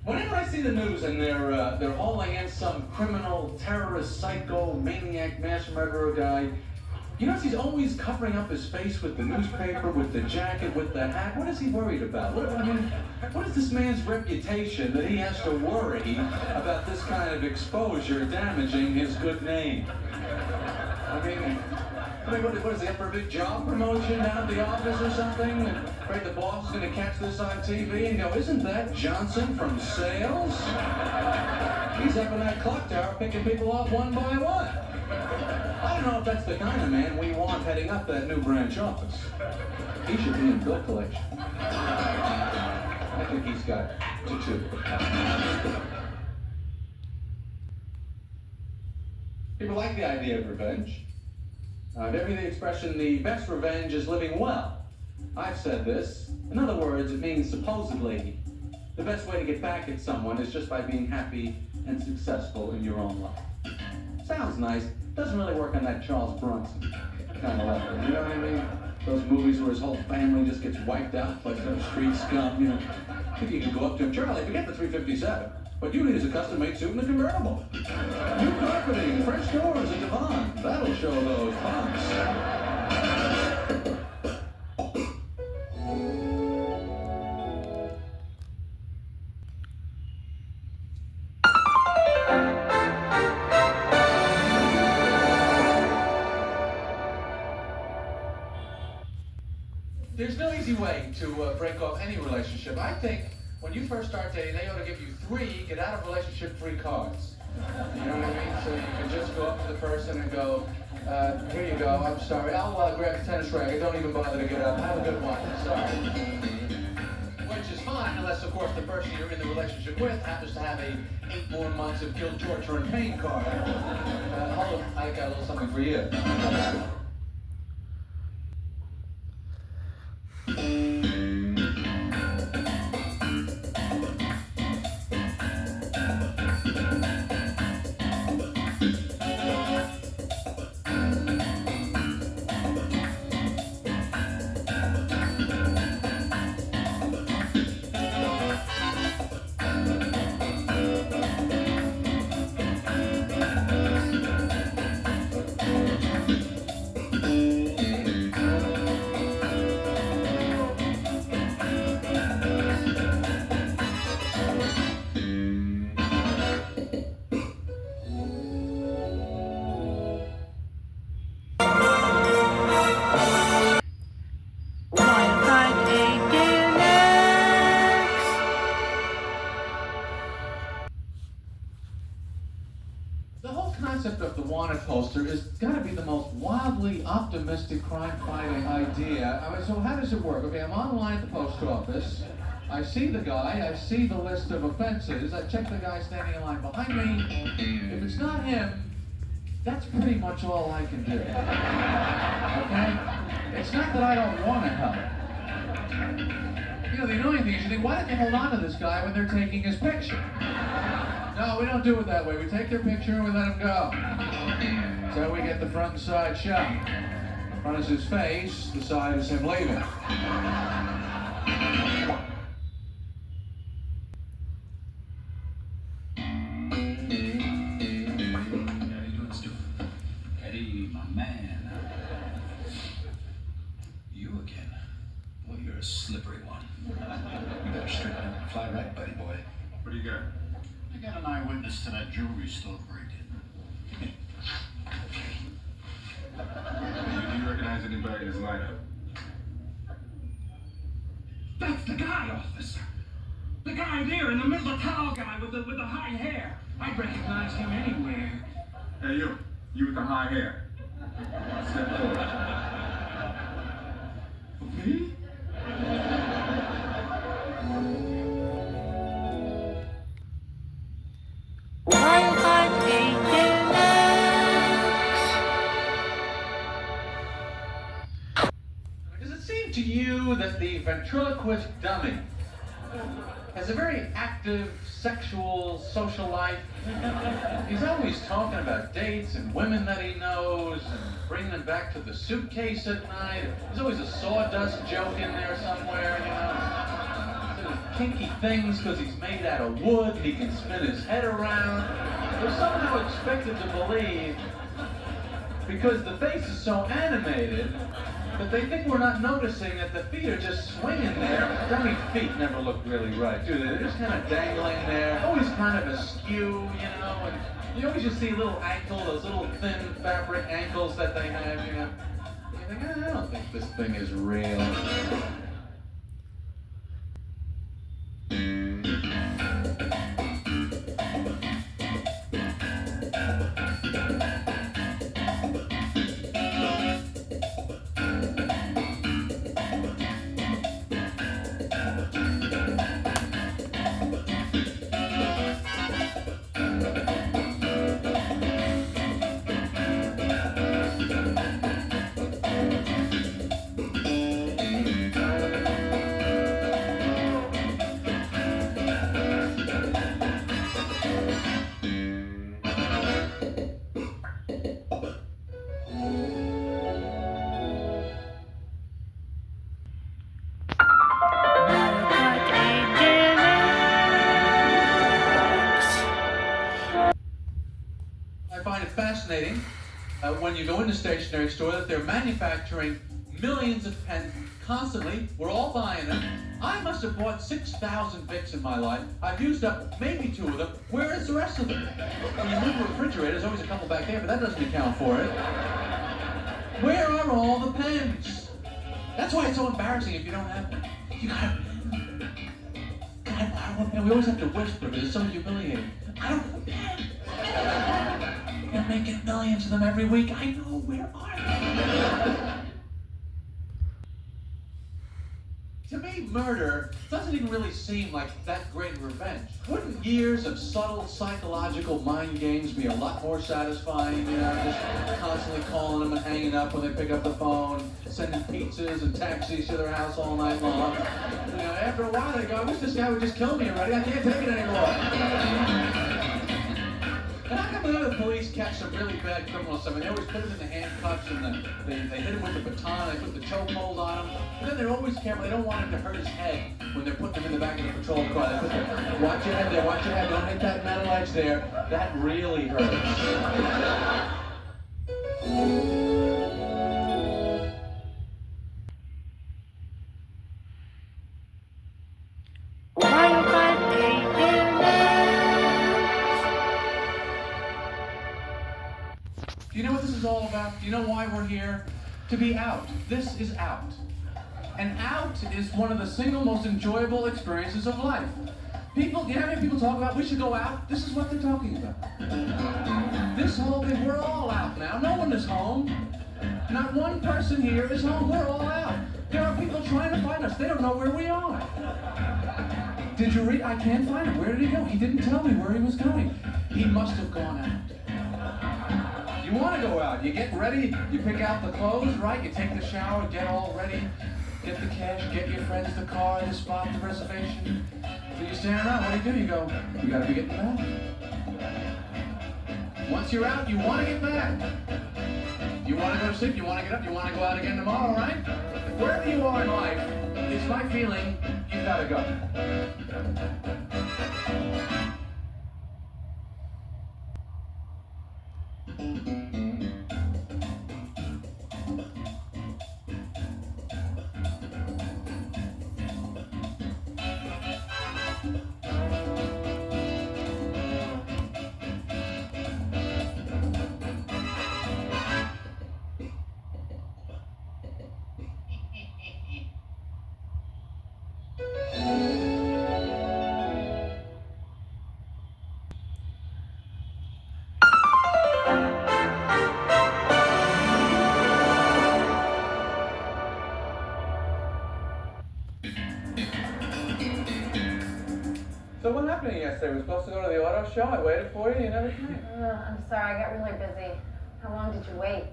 Whenever I see the news and they're hauling in some criminal, terrorist, psycho, maniac, mass murderer guy, you notice he's always covering up his face with the newspaper, with the jacket, with the hat. What is he worried about? What is this man's reputation that he has to worry about this kind of exposure damaging his good name? What is he up for a big job promotion down at the office or something? And afraid the boss is going to catch this on TV and go, isn't that Johnson from sales? He's up in that clock tower picking people off one by one. I don't know if that's the kind of man we want heading up that new branch office. He should be in bill collection. I think he's got two. People like the idea of revenge. Maybe the expression, the best revenge is living well. I've said this. In other words, it means supposedly the best way to get back at someone is just by being happy and successful in your own life. Sounds nice. Doesn't really work on that Charles Bronson kind of level. You know what I mean? Those movies where his whole family just gets wiped out like some street scum, you know. I think you can go up to him, Charlie, forget the 357. What you need is a custom-made suit and a convertible. New carpeting, French doors, and divan. That'll show those bumps. There's no easy way to break off any relationship. I think when you first start dating, they ought to give you 3 get out of relationship free cards. You know what I mean? So you can just go up to the person and go, here you go, I'm sorry. I'll grab a tennis racket. Don't even bother to get up. Have a good one. Sorry. Which is fine, unless, of course, the person you're in the relationship with happens to have a 8 more months of guilt, torture, and pain card. Hold on, I got a little something for you. The whole concept of the wanted poster has got to be the most wildly optimistic crime-fighting idea. So how does it work? Okay, I'm online at the post office. I see the guy. I see the list of offenses. I check the guy standing in line behind me. If it's not him, that's pretty much all I can do. Okay? It's not that I don't want to help. You know, the annoying thing is you think, why did they hold on to this guy when they're taking his picture? No, we don't do it that way. We take their picture and we let him go. So we get the front and side shot. Front is his face, the side is him leaving. Eddie, my man. You again? Well, you're a slippery one. You better straighten up and fly right, buddy boy. What do you got? I got an eyewitness to that jewelry store break-in. Do you recognize anybody in his lineup? That's the guy, officer. The guy there in the middle, the tall guy with the high hair. I'd recognize him anywhere. Hey, you with the high hair. Step forward. Me? Does it seem to you that the ventriloquist dummy has a very active sexual social life? He's always talking about dates and women that he knows and bringing them back to the suitcase at night. There's always a sawdust joke in there somewhere, you know. kinky things because he's made out of wood and he can spin his head around. We're somehow expected to believe, because the face is so animated, that they think we're not noticing that the feet are just swinging there. I mean, feet never look really right, do they? They're just kind of dangling there, always kind of askew, and you always just see a little ankle, those little thin fabric ankles that they have, And you think, I don't think this thing is real. I find it fascinating when you go into a stationery store that they're manufacturing millions of pens constantly. We're all buying them. I must have bought 6,000 Bics in my life. I've used up maybe 2 of them. Where is the rest of them? When you move the refrigerator, there's always a couple back there, but that doesn't account for it. Where are all the pens? That's why it's so embarrassing if you don't have one. You gotta borrow a pen. We always have to whisper because it's so humiliating. I don't have a pen. You're making millions of them every week. I know. Where are they? To me, murder doesn't even really seem like that great revenge. Wouldn't years of subtle psychological mind games be a lot more satisfying? Just constantly calling them and hanging up when they pick up the phone, sending pizzas and taxis to their house all night long. After a while they go, I wish this guy would just kill me already. I can't take it anymore. And how come whenever the police catch some really bad criminals, they always put them in the handcuffs and they hit him with the baton, they put the chokehold on him, and then they're always careful, they don't want him to hurt his head when they're putting him in the back of the patrol car. They put watch your head there, watch your head, don't hit that metal edge there. That really hurts. Do you know what this is all about? Do you know why we're here? To be out. This is out. And out is one of the single most enjoyable experiences of life. People, you know how many people talk about we should go out? This is what they're talking about. This whole thing, we're all out now. No one is home. Not one person here is home. We're all out. There are people trying to find us. They don't know where we are. Did you read? I can't find him. Where did he go? He didn't tell me where he was going. He must have gone out. You want to go out. You get ready. You pick out the clothes, right? You take the shower, get all ready. Get the cash, get your friends the car, the spot, the reservation. So you stand around. What do? You go, you got to be getting back. Once you're out, you want to get back. You want to go to sleep, you want to get up, you want to go out again tomorrow, right? Wherever you are in life, it's my feeling you've got to go. So what happened to you yesterday? We were supposed to go to the auto show. I waited for you. You never came. I'm sorry. I got really busy. How long did you wait?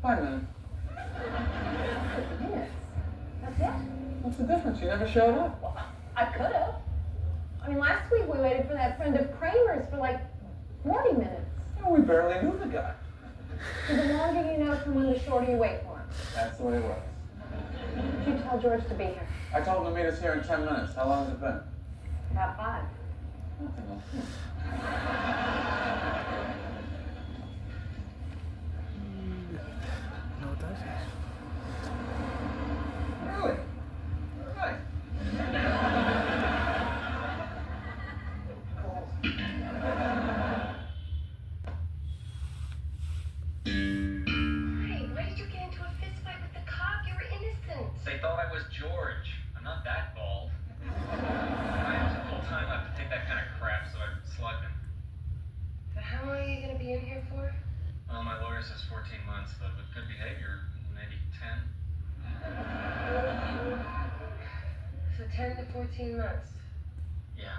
5 minutes. 5 minutes? That's it? What's the difference? You never showed up. Well, I could have. I mean, last week we waited for that friend of Kramer's for like 40 minutes. Oh, we barely knew the guy. So the longer you know someone, the shorter you wait for him. That's the way it works. did you tell George to be here? I told him to meet us here in 10 minutes. How long has it been? About 5. No, it doesn't. Really? All right. Hey, why did you get into a fist fight with the cop? You were innocent. They thought I was George. I'm not that bald. I have a full time left to take that kind of crap, so I slugged him. So how long are you gonna be in here for? Well, my lawyer says 14 months, but with good behavior, maybe 10. So 10 to 14 months. Yeah.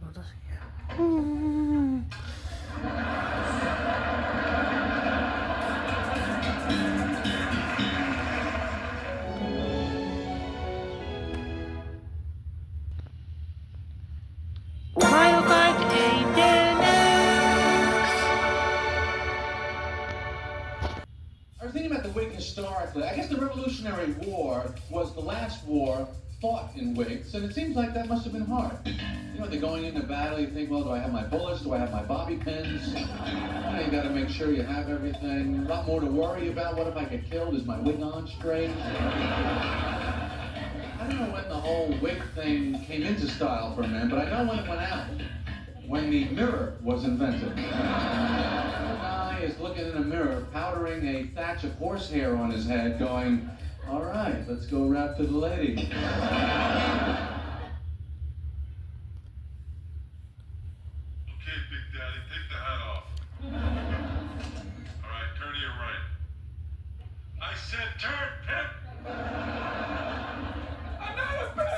No, it doesn't. Mario Kart 8 Deluxe! I was thinking about the wig historically. I guess the Revolutionary War was the last war fought in wigs, and it seems like that must have been hard. You know, they're going into battle, you think, well, do I have my bullets? Do I have my bobby pins? You know, you gotta make sure you have everything. A lot more to worry about. What if I get killed? Is my wig on straight? I don't know when the whole wig thing came into style for men, but I know when it went out. When the mirror was invented. The guy is looking in a mirror, powdering a thatch of horsehair on his head, going, all right, let's go rap to the lady. Okay, Big Daddy, take the hat off. All right, turn to your right. I said turn, Pip! I'm not a pimp!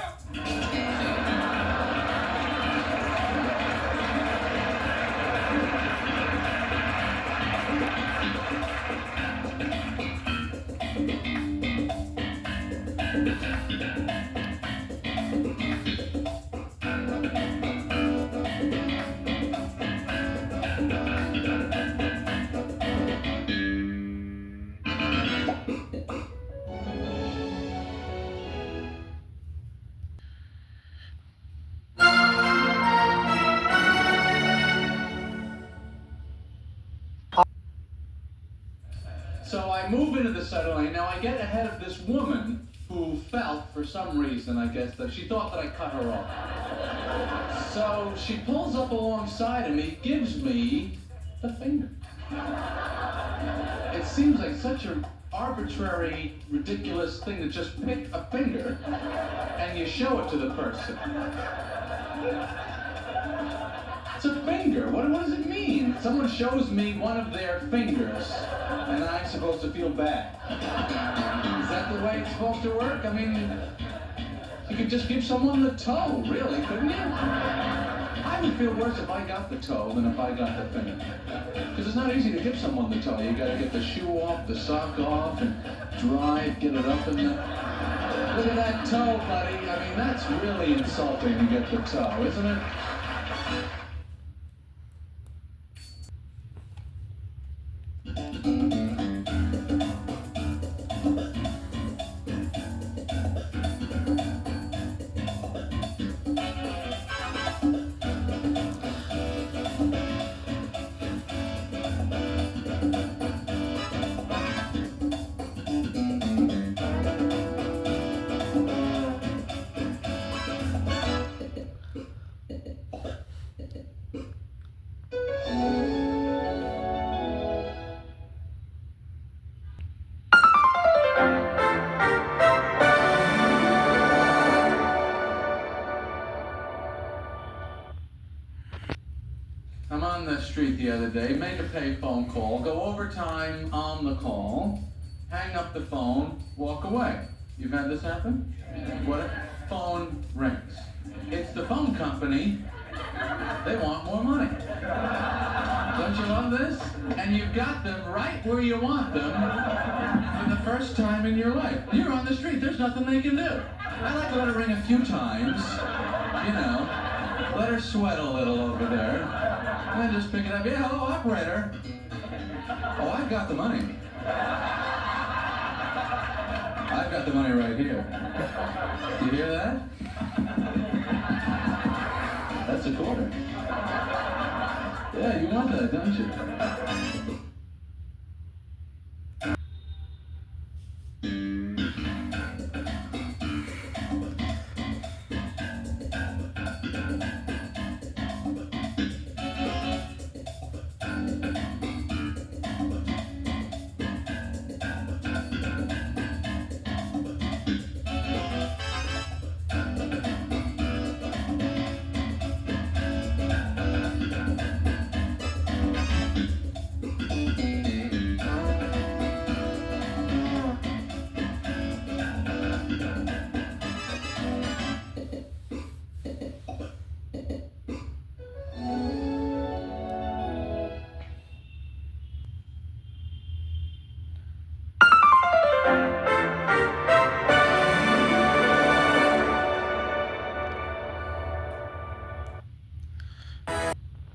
So I move into the center lane. Now I get ahead of this woman who felt, for some reason, I guess, that she thought that I cut her off. So she pulls up alongside of me, gives me the finger. It seems like such an arbitrary, ridiculous thing to just pick a finger and you show it to the person. It's a finger. What does it mean? Someone shows me one of their fingers, and I'm supposed to feel bad. Is that the way it's supposed to work? I mean, you could just give someone the toe, really, couldn't you? I would feel worse if I got the toe than if I got the finger. Because it's not easy to give someone the toe. You gotta get the shoe off, the sock off, and drive, get it up in the... Look at that toe, buddy. I mean, that's really insulting to get the toe, isn't it? I'm on the street the other day, made a pay phone call, go overtime on the call, hang up the phone, walk away. You've had this happen? What if phone rings? It's the phone company. They want more money. Don't you love this? And you've got them right where you want them for the first time in your life. You're on the street, there's nothing they can do. I like to let it ring a few times, you know, let her sweat a little over there. And then just pick it up. Yeah, hello, operator. Oh, I've got the money. I've got the money right here. You hear that? That's a quarter. Yeah, you want that, don't you?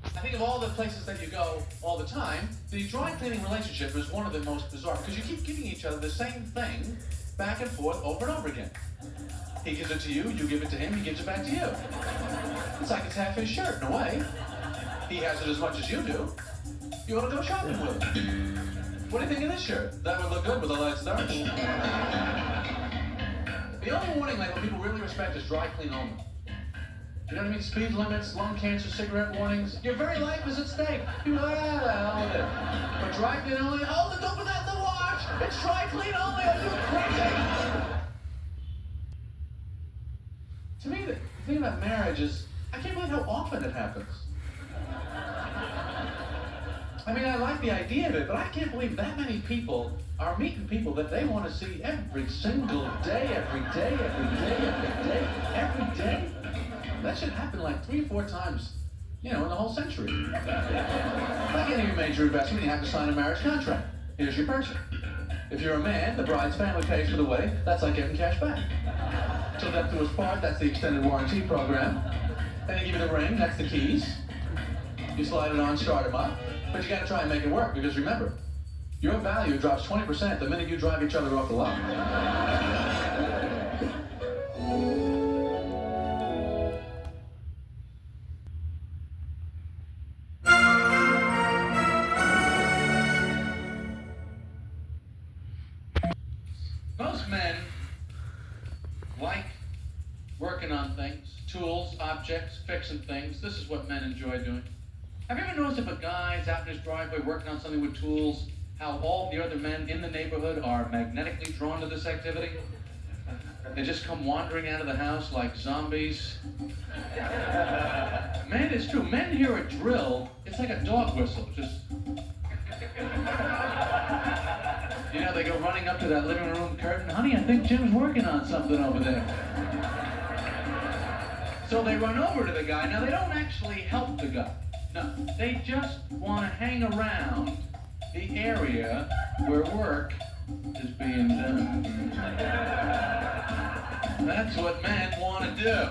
I think of all the places that you go all the time, the dry cleaning relationship is one of the most bizarre because you keep giving each other the same thing back and forth over and over again. He gives it to you, you give it to him, he gives it back to you. It's like it's half his shirt in a way. He has it as much as you do. You want to go shopping with him. What do you think of this shirt? That would look good with the lights dark. The only warning label people really respect is dry clean only. You know what I mean? Speed limits, lung cancer, cigarette warnings. Your very life is at stake. But dry clean only, oh, don't put that in the wash! It's dry clean only, are you crazy? To me, the thing about marriage is, I can't believe how often it happens. I mean, I like the idea of it, but I can't believe that many people are meeting people that they want to see every single day, every day, every day, every day, every day. That should happen like 3 or 4 times, in the whole century. Like any major investment, you have to sign a marriage contract. Here's your person. If you're a man, the bride's family pays for the wedding. That's like getting cash back. Till death do us part, that's the extended warranty program. Then they give you the ring, that's the keys. You slide it on, start them up. But you gotta try and make it work, because remember, your value drops 20% the minute you drive each other off the lot. Most men like working on things, tools, objects, fixing things. This is what men enjoy doing. Have you ever noticed if a guy's out in his driveway working on something with tools, how all the other men in the neighborhood are magnetically drawn to this activity? They just come wandering out of the house like zombies. Man, it's true. Men hear a drill, it's like a dog whistle. Just... they go running up to that living room curtain. Honey, I think Jim's working on something over there. So they run over to the guy. Now, they don't actually help the guy. No, they just want to hang around the area where work is being done. That's what men want to do.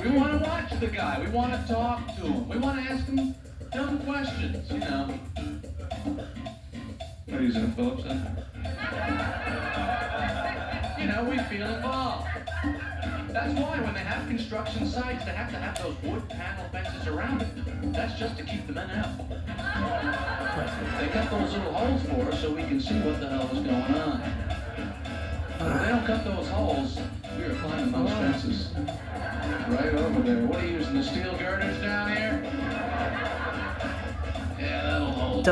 We want to watch the guy. We want to talk to him. We want to ask him dumb questions, What are you using, Phillips? We feel involved. That's why when they have construction sites, they have to have those wood panel fences around it. That's just to keep the men out. They cut those little holes for us so we can see what the hell is going on. If they don't cut those holes, we are climbing those fences. Right over there. What are you using, the steel girders down here? Yeah, that'll hold.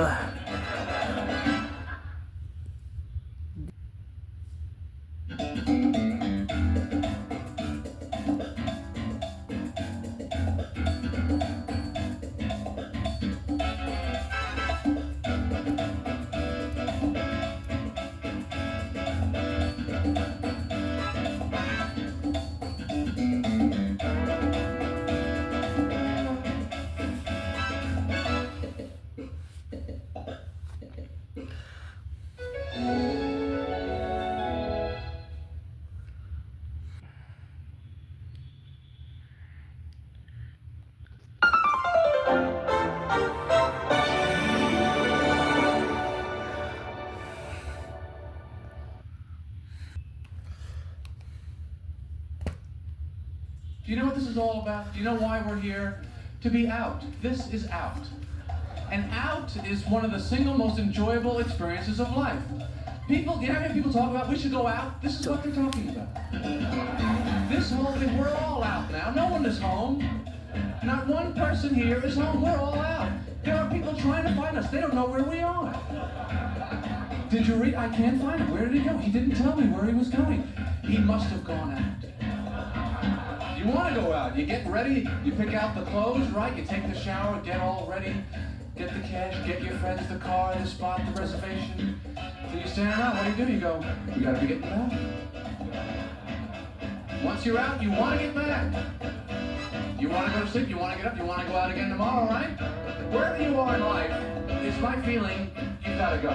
Do you know what this is all about? Do you know why we're here? To be out. This is out. And out is one of the single most enjoyable experiences of life. People, you know how many people talk about we should go out? This is what they're talking about. This whole thing, we're all out now. No one is home. Not one person here is home. We're all out. There are people trying to find us. They don't know where we are. Did you read? I can't find him. Where did he go? He didn't tell me where he was going. He must have gone out. You want to go out. You get ready. You pick out the clothes, right? You take the shower, get all ready. Get the cash, get your friends the car, the spot, the reservation. So you stand around. What do? You go, you got to be getting back. Once you're out, you want to get back. You want to go to sleep, you want to get up, you want to go out again tomorrow, right? Wherever you are in life, it's my feeling you've got to go.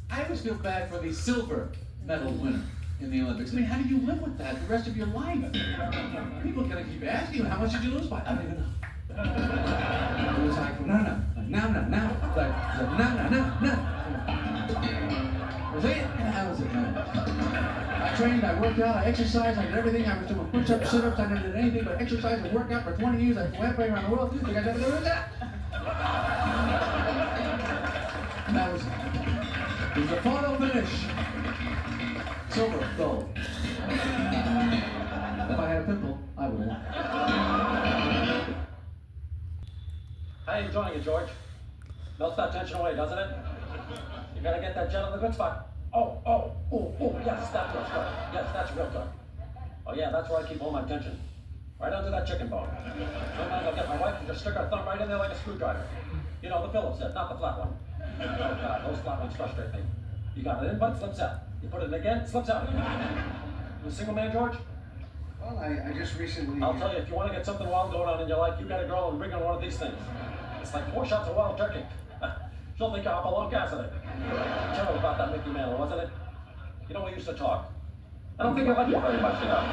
I always feel bad for the silver medal winner in the Olympics. I mean, how do you live with that the rest of your life? People are going to keep asking you, how much did you lose by? I don't even know. It was like, no. Like, no. Was it? How was it? No. I trained, I worked out, I exercised, I did everything. I was doing push-ups, sit-ups, I never did anything but exercise and work out for 20 years. I flew halfway around the world. You guys ever do that? That was it was a photo finish. Silver, gold. If I had a pimple, I would have. How you enjoying it, George? Melts that tension away, doesn't it? You gotta get that jet on the good spot. Oh, yes, that's real good. Yes, that's real good. Oh yeah, that's where I keep all my tension. Right under that chicken bone. Sometimes I'll get my wife to just stick her thumb right in there like a screwdriver. You know, the Phillips head, not the flat one. Oh God, those flat ones frustrate me. You got it in, but slips out. You put it in again, slips out. You a single man, George? Well, I just recently... I'll tell you, if you want to get something wild going on in your life, you got a girl and bring on one of these things. It's like 4 shots of wild turkey. She'll think I'll belong gas in it. Tell her about that Mickey Mantle, wasn't it? You know, we used to talk. I don't think I like you very much, you know.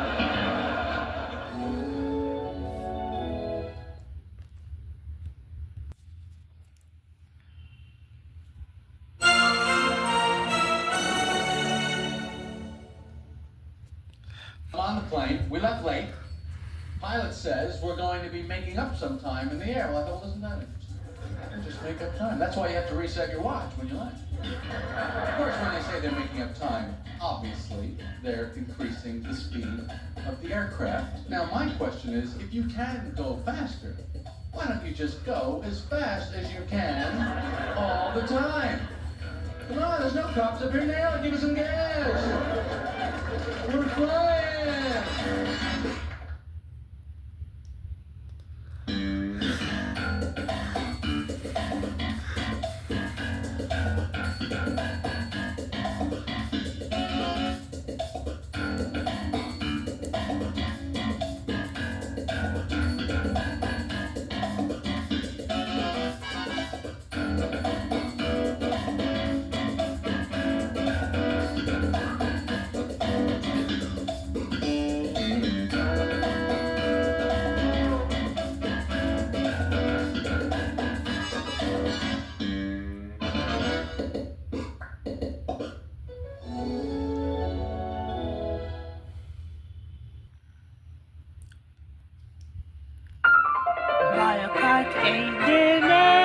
On the plane, we left late. Pilot says we're going to be making up some time in the air. Well, I thought, well, isn't that interesting? Just make up time. That's why you have to reset your watch when you land. Of course, when they say they're making up time, obviously, they're increasing the speed of the aircraft. Now, my question is, if you can go faster, why don't you just go as fast as you can all the time? Come on, there's no cops up here now. Give us some gas. We're flying. Biocart Avionics.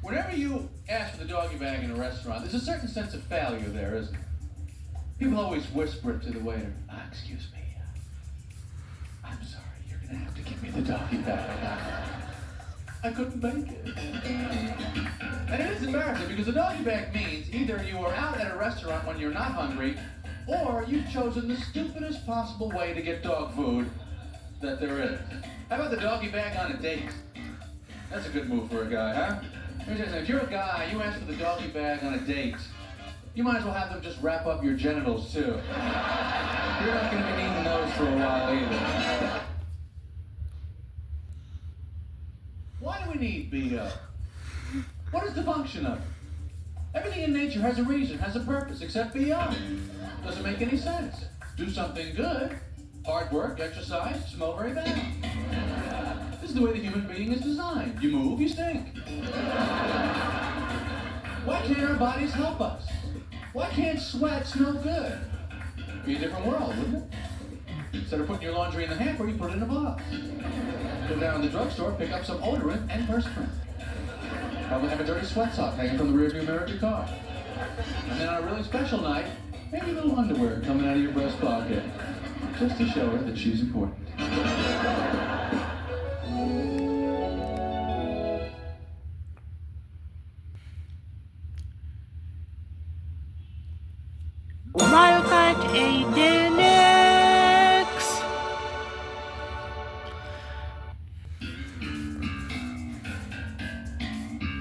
Whenever you ask for the doggy bag in a restaurant, there's a certain sense of failure there, isn't there? People always whisper it to the waiter. Excuse me. I'm sorry, you're going to have to give me the doggy bag. I couldn't make it. And it is embarrassing because the doggy bag means either you are out at a restaurant when you're not hungry, Or you've chosen the stupidest possible way to get dog food that there is. How about the doggy bag on a date? That's a good move for a guy, huh? If you're a guy, you ask for the doggy bag on a date, you might as well have them just wrap up your genitals, too. You're not going to be needing those for a while, either. Why do we need BO? What is the function of it? Everything in nature has a reason, has a purpose, except BO. Doesn't make any sense. Do something good. Hard work, exercise, smell very bad. This is the way the human being is designed. You move, you stink. Why can't our bodies help us? Why can't sweat smell good? Be a different world, wouldn't it? Instead of putting your laundry in the hamper, you put it in a box. Go down to the drugstore, pick up some odorant and perspirant. Probably have a dirty sweat sock hanging from the rearview mirror of your car. And then on a really special night, maybe a little underwear coming out of your breast pocket. Just to show her that she's important. Mario Kart 8 Deluxe.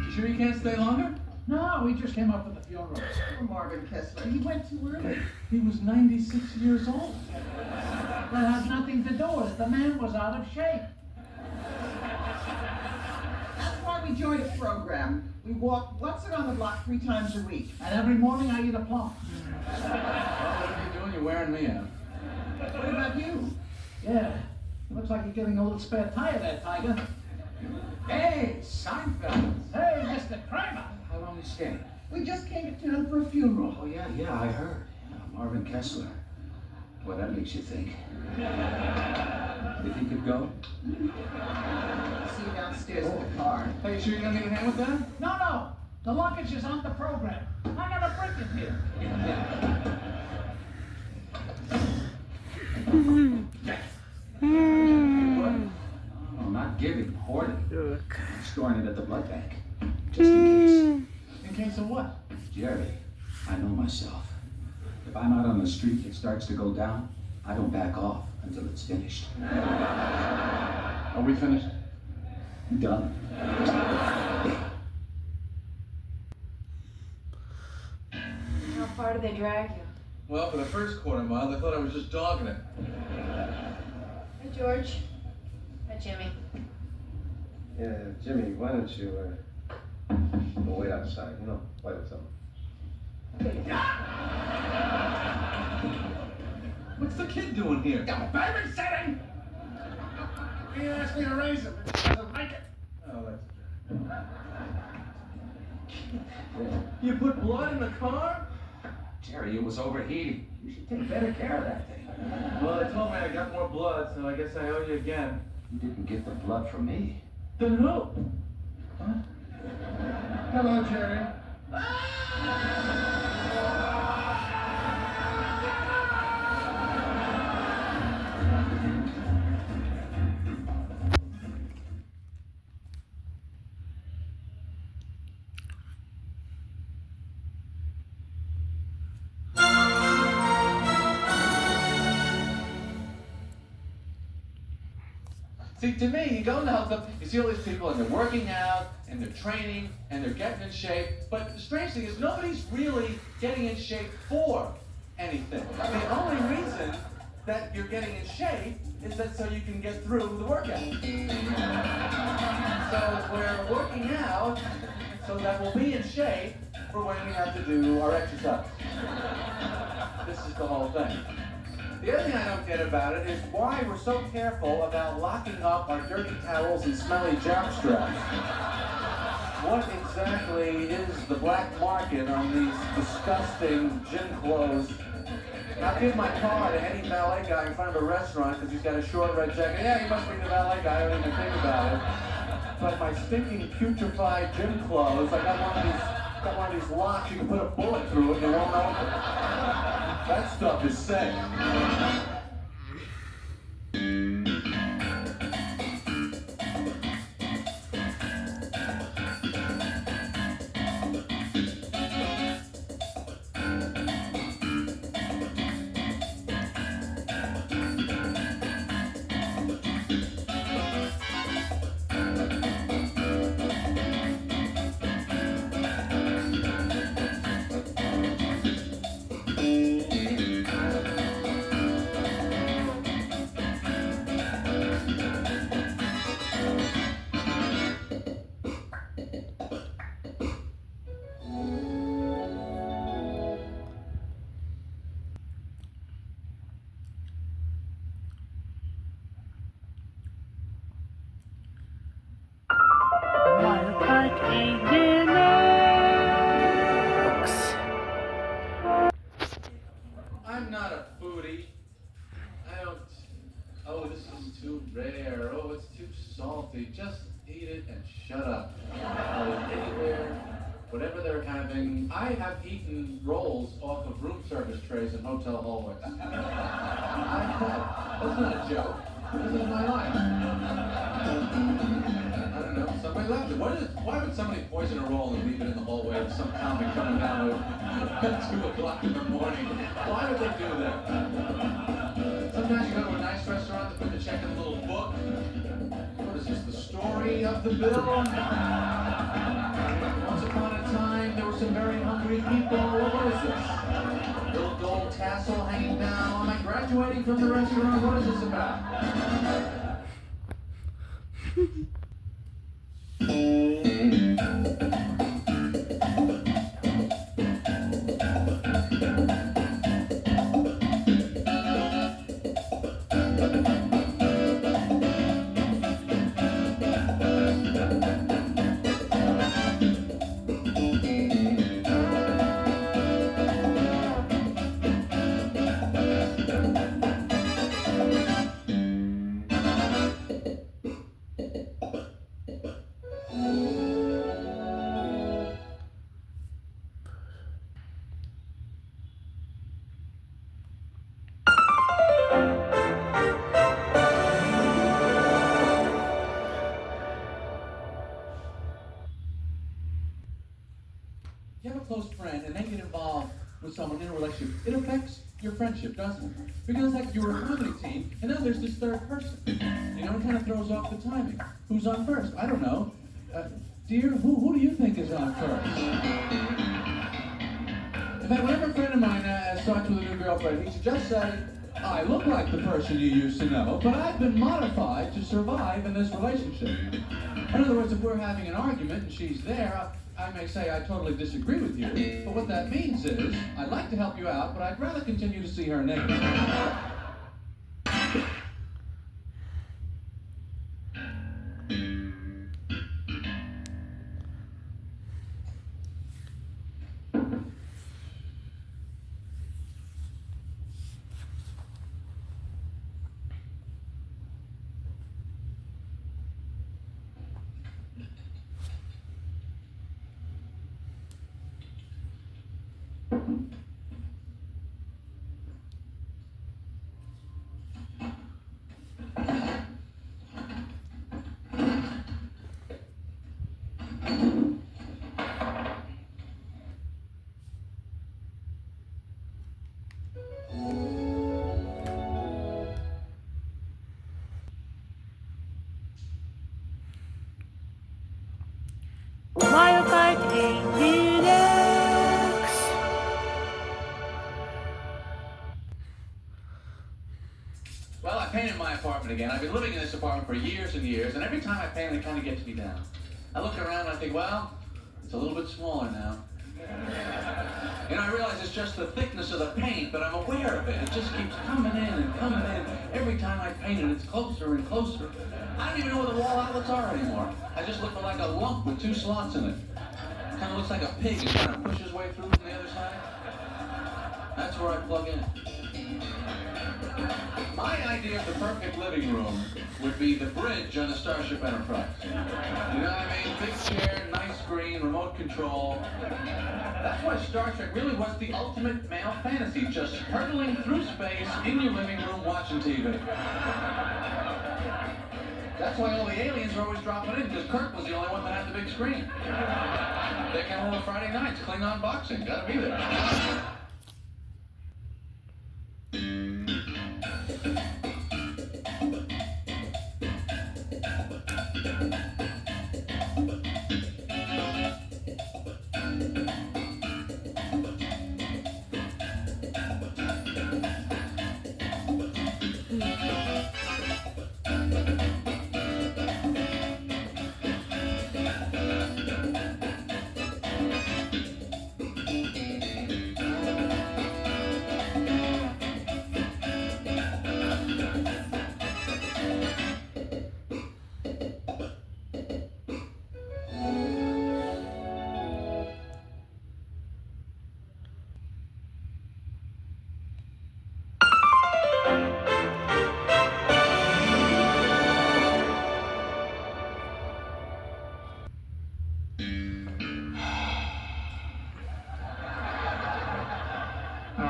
You sure you can't stay longer? No, we just came up with the funeral. Poor Marvin Kessler. He went too early. He was 96 years old. That has nothing to do with it. The man was out of shape. That's why we joined a program. We walk once around the block 3 times a week. And every morning I eat a plum. What are you doing? You're wearing me out. What about you? Yeah. Looks like you're getting a little spare tire there, Tiger. Hey, Seinfeld. Hey, Mr. Kramer. How long you staying? We just came to town for a funeral. Oh, yeah, I heard. Marvin Kessler. Well, that makes you think. If he could go? See you downstairs in the car. Hey, you sure you're gonna need a hand with that? No. The luggage is on the program. I got a brick in here. What? Oh, not giving, hoarding. Storing it at the blood bank. Just in case. In case of what? Jerry, I know myself. If I'm out on the street and it starts to go down, I don't back off until it's finished. Are we finished? Done. How far do they drag you? Well, for the first quarter mile, they thought I was just dogging it. Hi, George. Hi, Jimmy. Yeah, Jimmy, why don't you go wait outside? Play with something. What's the kid doing here? Babysitting! He asked me to raise him. He doesn't like it. Oh, that's You put blood in the car? Jerry, it was overheating. You should take better care of that thing. Well, they told me I got more blood, so I guess I owe you again. You didn't get the blood from me. Then who? Huh? Hello, Jerry. See, to me, you go in the health club, you see all these people, and they're working out, and they're training, and they're getting in shape. But the strange thing is, nobody's really getting in shape for anything. The only reason that you're getting in shape is that so you can get through the workout. So we're working out so that we'll be in shape for when we have to do our exercise. This is the whole thing. The other thing I don't get about it is why we're so careful about locking up our dirty towels and smelly jock straps. What exactly is the black market on these disgusting gym clothes? I'll give my car to any valet guy in front of a restaurant because he's got a short red jacket. Yeah, he must be the valet guy, I don't even think about it. But my stinking putrefied gym clothes, I got one of these locks, you can put a bullet through it and it won't open. That stuff is sick. driving, I have eaten rolls off of room service trays in hotel hallways. That's not a joke. This is my life. I don't know. Somebody left it. Why would somebody poison a roll and leave it in the hallway of some comic coming down at 2 o'clock in the morning? Why would they do that? Sometimes you go to a nice restaurant, they put the check in a little book. What is this, the story of the bill? Once upon a time, there were some very hungry people. What is this? Little gold tassel hanging down. Am I graduating from the restaurant? What is this about? You have a close friend and they get involved with someone in a relationship, it affects your friendship, doesn't it? Because it's like you were a comedy team, and now there's this third person. You know, it kind of throws off the timing. Who's on first? I don't know. Dear, who do you think is on first? In fact, whenever a friend of mine starts with a new girlfriend, he should just say, I look like the person you used to know, but I've been modified to survive in this relationship. In other words, if we're having an argument and she's there, I may say I totally disagree with you, but what that means is, I'd like to help you out, but I'd rather continue to see her naked. Mario Kart 8 Deluxe. Well, I painted my apartment again. I've been living in this apartment for years and years, and every time I paint, it kind of gets me down. I look around and I think, well, it's a little bit smaller now. You know, I realize it's just the thickness of the paint, but I'm aware of it. It just keeps coming in and coming in. Every time I paint it, it's closer and closer. I don't even know where the wall outlets are anymore. I just look like a lump with 2 slots in it. Kind of looks like a pig is trying to push his way through from the other side. That's where I plug in. My idea of the perfect living room would be the bridge on the Starship Enterprise. You know what I mean? Big chair, nice screen, remote control. That's why Star Trek really was the ultimate male fantasy, just hurtling through space in your living room watching TV. That's why all the aliens are always dropping in, because Kirk was the only one that had the big screen. They can hold Friday nights, Klingon boxing, gotta be there.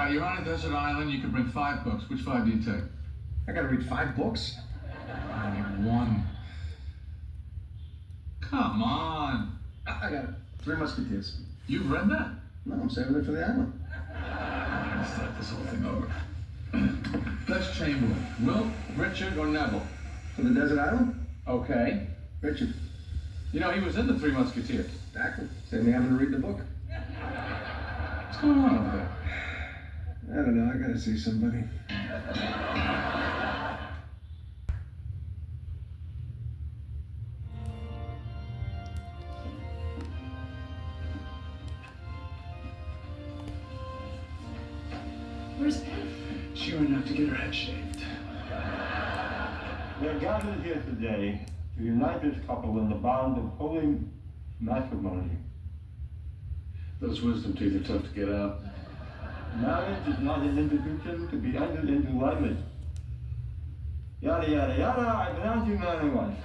you're on a desert island. You can bring 5 books. Which 5 do you take? I gotta read 5 books? Only 1. Come on. I got it. 3 Musketeers. You've read that? No, I'm saving it for the island. I'm gonna start this whole thing over. Best Chamberlain. Wilt, Richard, or Neville? For the desert island? Okay. Richard. You know, he was in the 3 Musketeers. Exactly. Saved me having to read the book. What's going on over there? I don't know. I gotta see somebody. Where's Beth? She went out to get her head shaved. We are gathered here today to unite this couple in the bond of holy matrimony. Those wisdom teeth are tough to get out. Marriage is not an institution to be entered into lightly. Yada, yada, yada, I pronounce you man and wife.